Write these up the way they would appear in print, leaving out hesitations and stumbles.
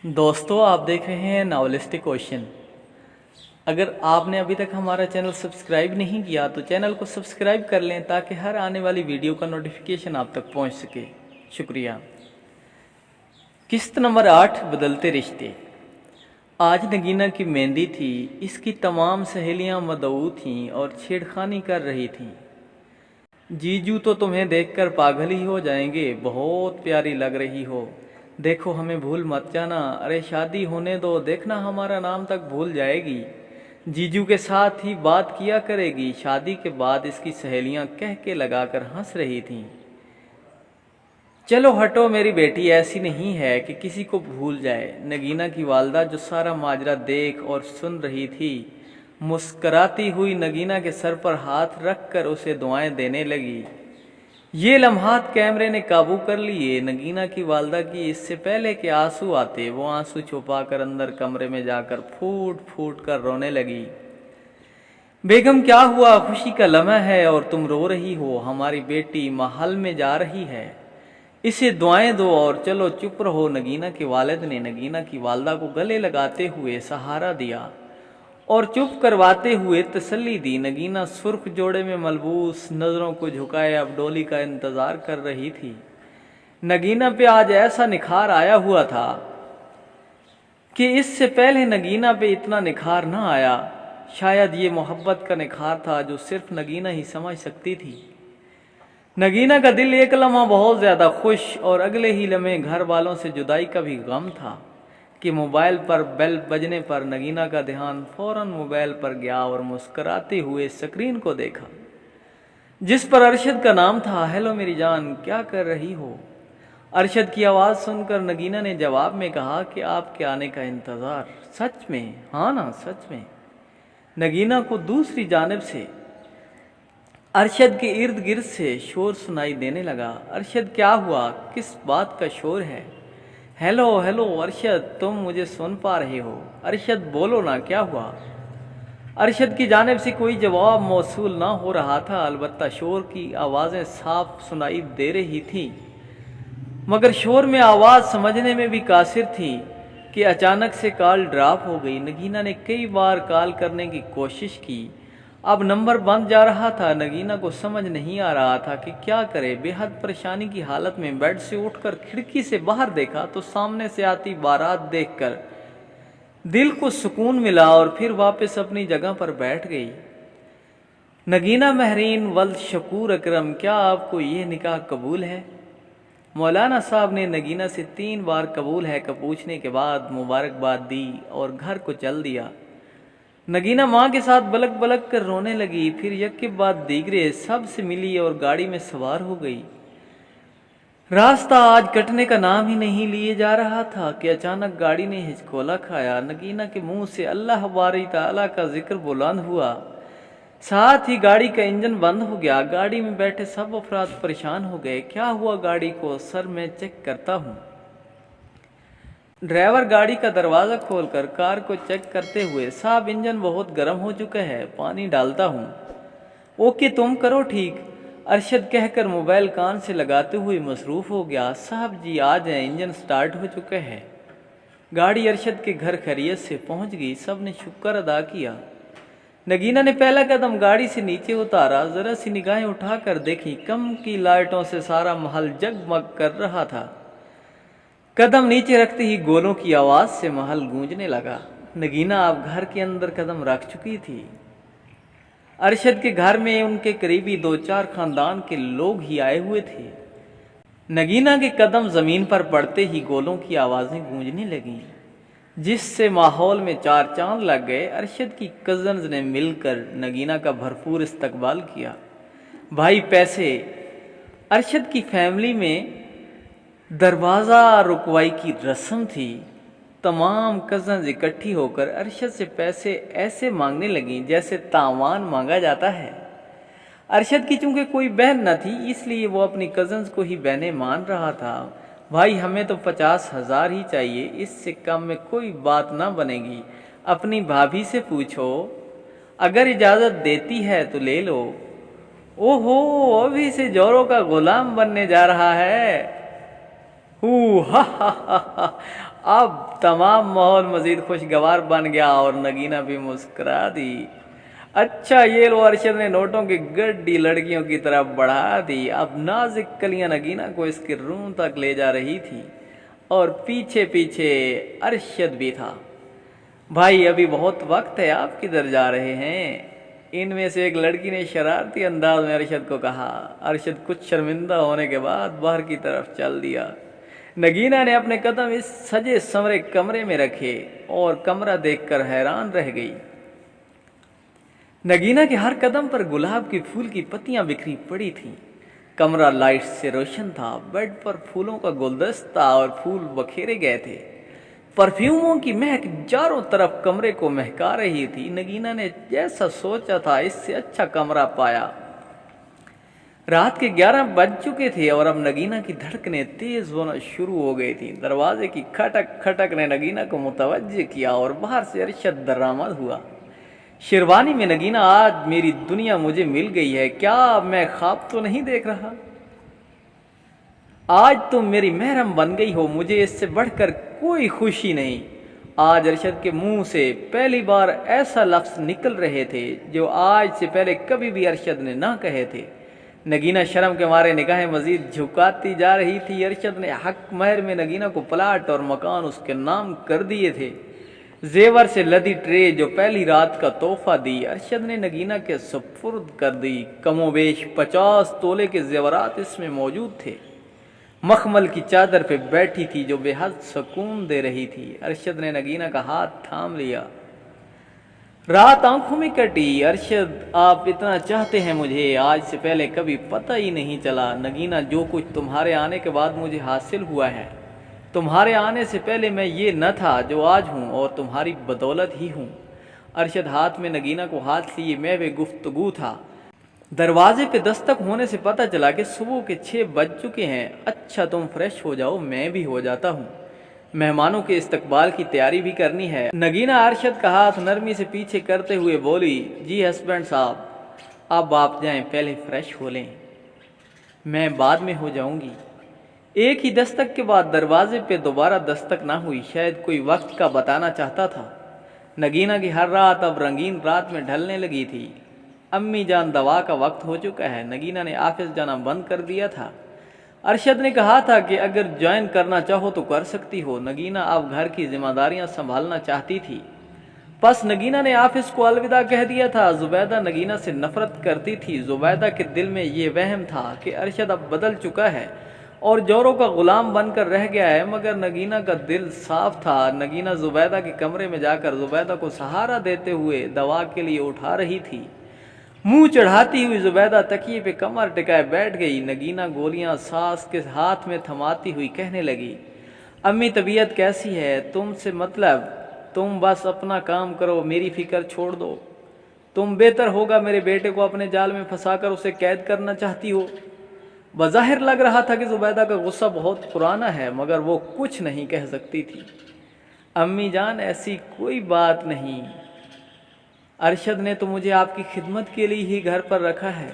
दोस्तों, आप देख रहे हैं नॉवलिस्टिक क्वेश्चन। अगर आपने अभी तक हमारा चैनल सब्सक्राइब नहीं किया तो चैनल को सब्सक्राइब कर लें ताकि हर आने वाली वीडियो का नोटिफिकेशन आप तक पहुंच सके। शुक्रिया। किस्त नंबर 8, बदलते रिश्ते। आज नगीना की मेहंदी थी। इसकी तमाम सहेलियां मदऊ थीं और छेड़खानी कर रही थीं। जीजू तो तुम्हें देखकर पागल ही हो जाएंगे, बहुत प्यारी लग रही हो। देखो, हमें भूल मत जाना। अरे शादी होने दो, देखना हमारा नाम तक भूल जाएगी। जीजू के साथ ही बात किया करेगी। शादी के बाद इसकी सहेलियां कह के लगाकर हंस रही थीं। चलो हटो, मेरी बेटी ऐसी नहीं है कि किसी को भूल जाए। नगीना की वालदा, जो सारा माजरा देख और सुन रही थी, मुस्कराती हुई नगीना के सर पर हाथ रखकर उसे दुआएं देने लगी। ये लम्हात कैमरे ने काबू कर लिए। नगीना की वालदा की इससे पहले कि आंसू आते, वो आंसू छुपाकर अंदर कमरे में जाकर फूट फूट कर रोने लगी। बेगम, क्या हुआ? खुशी का लम्हा है और तुम रो रही हो। हमारी बेटी महल में जा रही है, इसे दुआएं दो और चलो चुप रहो। नगीना के वालिद ने नगीना की वालदा को गले लगाते हुए सहारा दिया और चुप करवाते हुए तसल्ली दी। नगीना सुर्ख जोड़े में मलबूस नजरों को झुकाए अब डोली का इंतजार कर रही थी। नगीना पे आज ऐसा निखार आया हुआ था कि इससे पहले नगीना पे इतना निखार ना आया। शायद ये मोहब्बत का निखार था जो सिर्फ नगीना ही समझ सकती थी। नगीना का दिल एक लम्हा बहुत ज्यादा खुश और अगले ही लम्हे घर वालों से जुदाई का भी गम था कि मोबाइल पर बेल बजने पर नगीना का ध्यान फौरन मोबाइल पर गया और मुस्कराते हुए स्क्रीन को देखा जिस पर अरशद का नाम था। हेलो मेरी जान, क्या कर रही हो? अरशद की आवाज़ सुनकर नगीना ने जवाब में कहा कि आपके आने का इंतज़ार। सच में? हाँ ना, सच में। नगीना को दूसरी जानिब से अरशद के इर्द गिर्द से शोर सुनाई देने लगा। अरशद, क्या हुआ? किस बात का शोर है? हेलो हेलो अरशद, तुम मुझे सुन पा रहे हो? अरशद, बोलो ना, क्या हुआ? अरशद की जानिब से कोई जवाब मौसूल ना हो रहा था। अलबत्ता शोर की आवाज़ें साफ सुनाई दे रही थी, मगर शोर में आवाज़ समझने में भी कासिर थी कि अचानक से कॉल ड्रॉप हो गई। नगीना ने कई बार कॉल करने की कोशिश की, अब नंबर बंद जा रहा था। नगीना को समझ नहीं आ रहा था कि क्या करे। बेहद परेशानी की हालत में बेड से उठकर खिड़की से बाहर देखा तो सामने से आती बारात देखकर दिल को सुकून मिला और फिर वापस अपनी जगह पर बैठ गई। नगीना महरीन वल्द शकूर अकरम, क्या आपको ये निकाह कबूल है? मौलाना साहब ने नगीना से 3 बार कबूल है का पूछने के बाद मुबारकबाद दी और घर को चल दिया। नगीना माँ के साथ बलक बलक कर रोने लगी। फिर एक के बाद दीगरे सब से मिली और गाड़ी में सवार हो गई। रास्ता आज कटने का नाम ही नहीं लिए जा रहा था कि अचानक गाड़ी ने हिचकोला खाया। नगीना के मुंह से अल्लाह बारी ताला का जिक्र बुलंद हुआ, साथ ही गाड़ी का इंजन बंद हो गया। गाड़ी में बैठे सब अफराद परेशान हो गए। क्या हुआ गाड़ी को? सर मैं चेक करता हूँ। ड्राइवर गाड़ी का दरवाज़ा खोलकर कार को चेक करते हुए, साहब इंजन बहुत गर्म हो चुका है, पानी डालता हूँ। ओके, तुम करो ठीक, अरशद कहकर मोबाइल कान से लगाते हुए मसरूफ़ हो गया। साहब जी आ जाएं, इंजन स्टार्ट हो चुका है। गाड़ी अरशद के घर खैरियत से पहुँच गई। सब ने शुक्र अदा किया। नगीना ने पहला कदम गाड़ी से नीचे उतारा, ज़रा सी निगाहें उठाकर देखी, कम की लाइटों से सारा महल जगमग कर रहा था। कदम नीचे रखते ही गोलों की आवाज़ से महल गूंजने लगा। नगीना अब घर के अंदर कदम रख चुकी थी। अरशद के घर में उनके करीबी 2-4 खानदान के लोग ही आए हुए थे। नगीना के कदम ज़मीन पर पड़ते ही गोलों की आवाज़ें गूंजने लगीं, जिससे माहौल में 4 चांद लग गए। अरशद की कज़न्स ने मिलकर नगीना का भरपूर इस्तकबाल किया। भाई पैसे। अरशद की फैमिली में दरवाज़ा रुकवाई की रस्म थी। तमाम कज़न्स इकट्ठी होकर अरशद से पैसे ऐसे मांगने लगी जैसे तावान मांगा जाता है। अरशद की चूंकि कोई बहन न थी, इसलिए वो अपनी कज़न्स को ही बहनें मान रहा था। भाई हमें तो 50,000 ही चाहिए, इससे कम में कोई बात ना बनेगी। अपनी भाभी से पूछो, अगर इजाज़त देती है तो ले लो। ओहो, अभी से जोरों का गुलाम बनने जा रहा है। हा हा हा हा। अब तमाम माहौल मजीद खुशगवार बन गया और नगीना भी मुस्कुरा दी। अच्छा ये लो, अरशद ने नोटों की गड्डी लड़कियों की तरफ बढ़ा दी। अब नाजिक कलियां नगीना को इसके रूम तक ले जा रही थी और पीछे पीछे अरशद भी था। भाई अभी बहुत वक्त है, आप किधर जा रहे हैं? इनमें से एक लड़की ने शरारती अंदाज में अरशद को कहा। अरशद कुछ शर्मिंदा होने के बाद बाहर की तरफ चल दिया। नगीना ने अपने कदम इस सजे संवरे कमरे में रखे और कमरा देखकर हैरान रह गई। नगीना के हर कदम पर गुलाब के फूल की पत्तियां बिखरी पड़ी थीं। कमरा लाइट से रोशन था। बेड पर फूलों का गुलदस्ता और फूल बखेरे गए थे। परफ्यूमों की महक चारों तरफ कमरे को महका रही थी। नगीना ने जैसा सोचा था इससे अच्छा कमरा पाया। रात के 11 बज चुके थे और अब नगीना की धड़कनें तेज होना शुरू हो गई थी। दरवाजे की खटक खटक ने नगीना को मुतवज्जे किया और बाहर से अरशद दर्रामद हुआ। शेरवानी में नगीना, आज मेरी दुनिया मुझे मिल गई है। क्या मैं ख्वाब तो नहीं देख रहा? आज तुम मेरी महरम बन गई हो, मुझे इससे बढ़कर कोई खुशी नहीं। आज अरशद के मुंह से पहली बार ऐसा लफ्ज निकल रहे थे जो आज से पहले कभी भी अरशद ने ना कहे थे। नगीना शर्म के मारे निगाहें मजीद झुकाती जा रही थी। अरशद ने हक महर में नगीना को प्लाट और मकान उसके नाम कर दिए थे। जेवर से लदी ट्रे जो पहली रात का तोहफा दी अरशद ने नगीना के सुपुर्द कर दी। कमोबेश 50 तोले के जेवरात इसमें मौजूद थे। मखमल की चादर पे बैठी थी जो बेहद सुकून दे रही थी। अरशद ने नगीना का हाथ थाम लिया। रात आंखों में कटी। अरशद आप इतना चाहते हैं मुझे, आज से पहले कभी पता ही नहीं चला। नगीना, जो कुछ तुम्हारे आने के बाद मुझे हासिल हुआ है, तुम्हारे आने से पहले मैं ये न था जो आज हूँ और तुम्हारी बदौलत ही हूँ। अरशद हाथ में नगीना को हाथ लिए महवे गुफ्तगू था। दरवाजे पे दस्तक होने से पता चला कि सुबह के 6 बज चुके हैं। अच्छा तुम फ्रेश हो जाओ, मैं भी हो जाता हूँ, मेहमानों के इस्तकबाल की तैयारी भी करनी है। नगीना अरशद का हाथ नरमी से पीछे करते हुए बोली, जी हस्बैंड साहब, अब आप जाएं, पहले फ्रेश हो लें, मैं बाद में हो जाऊंगी। एक ही दस्तक के बाद दरवाजे पे दोबारा दस्तक ना हुई। शायद कोई वक्त का बताना चाहता था। नगीना की हर रात अब रंगीन रात में ढलने लगी थी। अम्मी जान, दवा का वक्त हो चुका है। नगीना ने ऑफिस जाना बंद कर दिया था। अरशद ने कहा था कि अगर ज्वाइन करना चाहो तो कर सकती हो। नगीना अब घर की जिम्मेदारियां संभालना चाहती थी। बस नगीना ने ऑफिस को अलविदा कह दिया था। जुबैदा नगीना से नफरत करती थी। जुबैदा के दिल में ये वहम था कि अरशद अब बदल चुका है और जोरों का गुलाम बनकर रह गया है, मगर नगीना का दिल साफ था। नगीना जुबैदा के कमरे में जाकर जुबैदा को सहारा देते हुए दवा के लिए उठा रही थी। मुंह चढ़ाती हुई जुबैदा तकिए पे कमर टिकाए बैठ गई। नगीना गोलियां सास के हाथ में थमाती हुई कहने लगी, अम्मी तबीयत कैसी है? तुमसे मतलब, तुम बस अपना काम करो, मेरी फिक्र छोड़ दो। तुम बेहतर होगा मेरे बेटे को अपने जाल में फंसाकर उसे कैद करना चाहती हो। बज़ाहिर लग रहा था कि जुबैदा का गुस्सा बहुत पुराना है, मगर वो कुछ नहीं कह सकती थी। अम्मी जान, ऐसी कोई बात नहीं, अरशद ने तो मुझे आपकी खिदमत के लिए ही घर पर रखा है।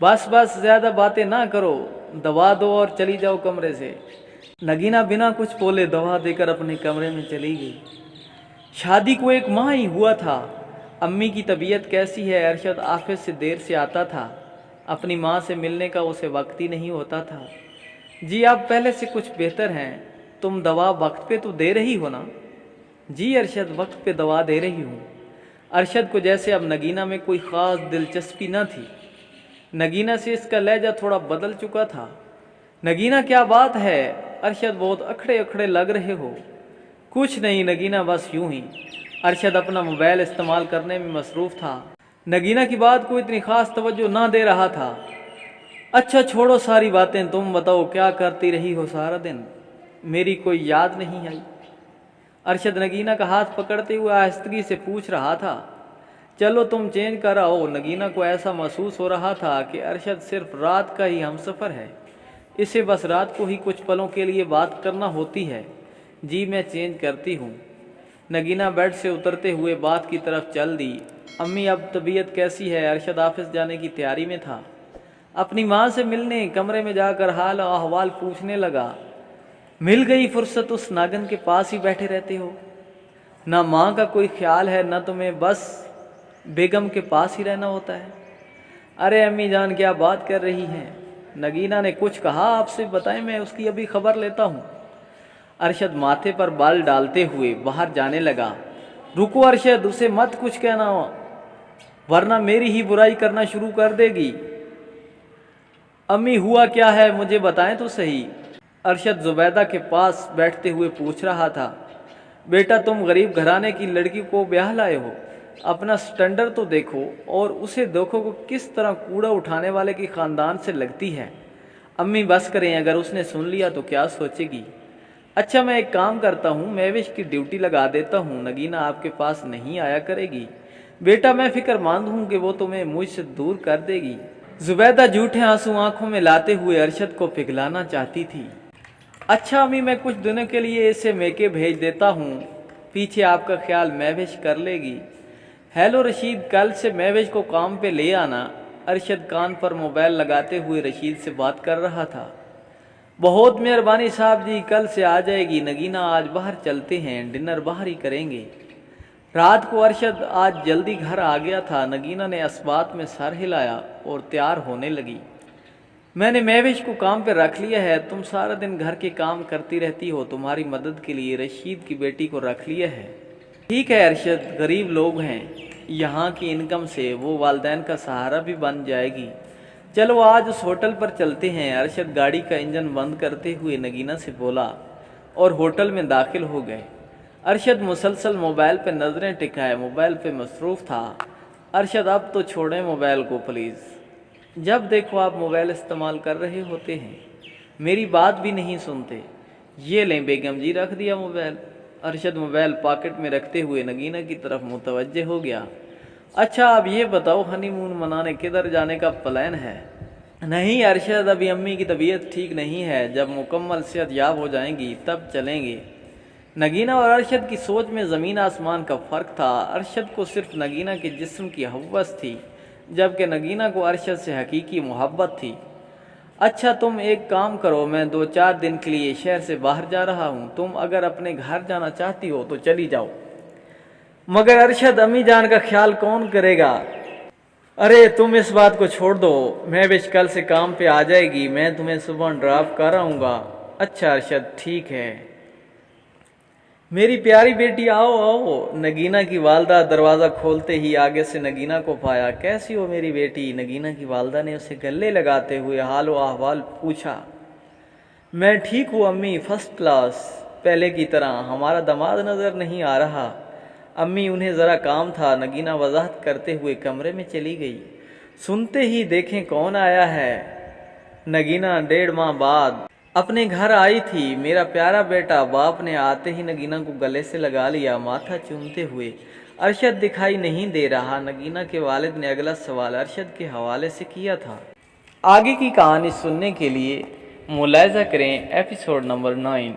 बस बस, ज्यादा बातें ना करो, दवा दो और चली जाओ कमरे से। नगीना बिना कुछ बोले दवा देकर अपने कमरे में चली गई। शादी को 1 माह ही हुआ था। अम्मी की तबीयत कैसी है? अरशद ऑफिस से देर से आता था। अपनी माँ से मिलने का उसे वक्त ही नहीं होता था। जी आप पहले से कुछ बेहतर हैं। तुम दवा वक्त पे तो दे रही हो ना? जी अरशद, वक्त पे दवा दे रही हूँ। अरशद को जैसे अब नगीना में कोई ख़ास दिलचस्पी न थी। नगीना से इसका लहजा थोड़ा बदल चुका था। नगीना, क्या बात है? अरशद, बहुत अखड़े अखड़े लग रहे हो। कुछ नहीं नगीना, बस यूं ही। अरशद अपना मोबाइल इस्तेमाल करने में मसरूफ़ था। नगीना की बात को इतनी ख़ास तवज्जो ना दे रहा था। अच्छा छोड़ो सारी बातें, तुम बताओ क्या करती रही हो सारा दिन? मेरी कोई याद नहीं आई। अरशद नगीना का हाथ पकड़ते हुए आहिस्तगी से पूछ रहा था। चलो तुम चेंज कर आओ। नगीना को ऐसा महसूस हो रहा था कि अरशद सिर्फ रात का ही हमसफ़र है, इसे बस रात को ही कुछ पलों के लिए बात करना होती है। जी मैं चेंज करती हूँ। नगीना बेड से उतरते हुए बात की तरफ चल दी। अम्मी अब तबीयत कैसी है? अरशद ऑफिस जाने की तैयारी में था। अपनी माँ से मिलने कमरे में जाकर हाल अहवाल पूछने लगा। मिल गई फुर्सत उस नागन के पास ही बैठे रहते हो। ना माँ का कोई ख्याल है, ना तुम्हें बस बेगम के पास ही रहना होता है। अरे अम्मी जान क्या बात कर रही हैं? नगीना ने कुछ कहा आपसे? बताएं, मैं उसकी अभी खबर लेता हूँ। अरशद माथे पर बाल डालते हुए बाहर जाने लगा। रुको अरशद, उसे मत कुछ कहना वरना मेरी ही बुराई करना शुरू कर देगी। अम्मी हुआ क्या है, मुझे बताएं तो सही। अरशद जुबैदा के पास बैठते हुए पूछ रहा था। बेटा तुम गरीब घराने की लड़की को ब्याह लाए हो, अपना स्टैंडर्ड तो देखो, और उसे देखो को किस तरह कूड़ा उठाने वाले की खानदान से लगती है। अम्मी बस करें, अगर उसने सुन लिया तो क्या सोचेगी। अच्छा मैं एक काम करता हूँ, महविश की ड्यूटी लगा देता हूँ, नगीना आपके पास नहीं आया करेगी। बेटा मैं फिक्रमंद हूँ कि वो तुम्हें मुझसे दूर कर देगी। जुबैदा झूठे आंसू आंखों में लाते हुए अरशद को पिघलाना चाहती थी। अच्छा अम्मी मैं कुछ दिनों के लिए इसे मेके भेज देता हूँ, पीछे आपका ख्याल महविश कर लेगी। हेलो रशीद, कल से महविश को काम पे ले आना। अरशद कान पर मोबाइल लगाते हुए रशीद से बात कर रहा था। बहुत मेहरबानी साहब जी, कल से आ जाएगी। नगीना आज बाहर चलते हैं, डिनर बाहर ही करेंगे। रात को अरशद आज जल्दी घर आ गया था। नगीना ने इस बात में सर हिलाया और तैयार होने लगी। मैंने महविश को काम पे रख लिया है, तुम सारा दिन घर के काम करती रहती हो, तुम्हारी मदद के लिए रशीद की बेटी को रख लिया है। ठीक है अरशद, गरीब लोग हैं, यहाँ की इनकम से वो वालदैन का सहारा भी बन जाएगी। चलो आज उस होटल पर चलते हैं। अरशद गाड़ी का इंजन बंद करते हुए नगीना से बोला और होटल में दाखिल हो गए। अरशद मुसलसल मोबाइल पर नजरें टिकाए मोबाइल पे मसरूफ था। अरशद अब तो छोड़ें मोबाइल को प्लीज़, जब देखो आप मोबाइल इस्तेमाल कर रहे होते हैं, मेरी बात भी नहीं सुनते। ये लें बेगम जी, रख दिया मोबाइल। अरशद मोबाइल पॉकेट में रखते हुए नगीना की तरफ मुतवज्जे हो गया। अच्छा अब ये बताओ, हनीमून मनाने किधर जाने का प्लान है? नहीं अरशद, अभी अम्मी की तबीयत ठीक नहीं है, जब मुकम्मल सेहत याब हो जाएंगी तब चलेंगे। नगीना और अरशद की सोच में ज़मीन आसमान का फ़र्क था। अरशद को सिर्फ नगीना के जिस्म की हवस थी, जबकि नगीना को अरशद से हकीकी मोहब्बत थी। अच्छा तुम एक काम करो, मैं 2-4 दिन के लिए शहर से बाहर जा रहा हूँ, तुम अगर अपने घर जाना चाहती हो तो चली जाओ। मगर अरशद अम्मी जान का ख्याल कौन करेगा? अरे तुम इस बात को छोड़ दो, महविश कल से काम पे आ जाएगी, मैं तुम्हें सुबह ड्रॉप कर आऊँगा। अच्छा अरशद ठीक है। मेरी प्यारी बेटी आओ आओ। नगीना की वालदा दरवाज़ा खोलते ही आगे से नगीना को पाया। कैसी हो मेरी बेटी? नगीना की वालदा ने उसे गले लगाते हुए हाल व अहवाल पूछा। मैं ठीक हूँ अम्मी, फर्स्ट क्लास, पहले की तरह। हमारा दामाद नज़र नहीं आ रहा। अम्मी उन्हें ज़रा काम था, नगीना वजाहत करते हुए कमरे में चली गई। सुनते ही देखें कौन आया है। नगीना 1.5 माह बाद अपने घर आई थी। मेरा प्यारा बेटा। बाप ने आते ही नगीना को गले से लगा लिया, माथा चूमते हुए। अरशद दिखाई नहीं दे रहा। नगीना के वालिद ने अगला सवाल अरशद के हवाले से किया था। आगे की कहानी सुनने के लिए मुलाहिजा करें एपिसोड नंबर 9।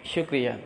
शुक्रिया।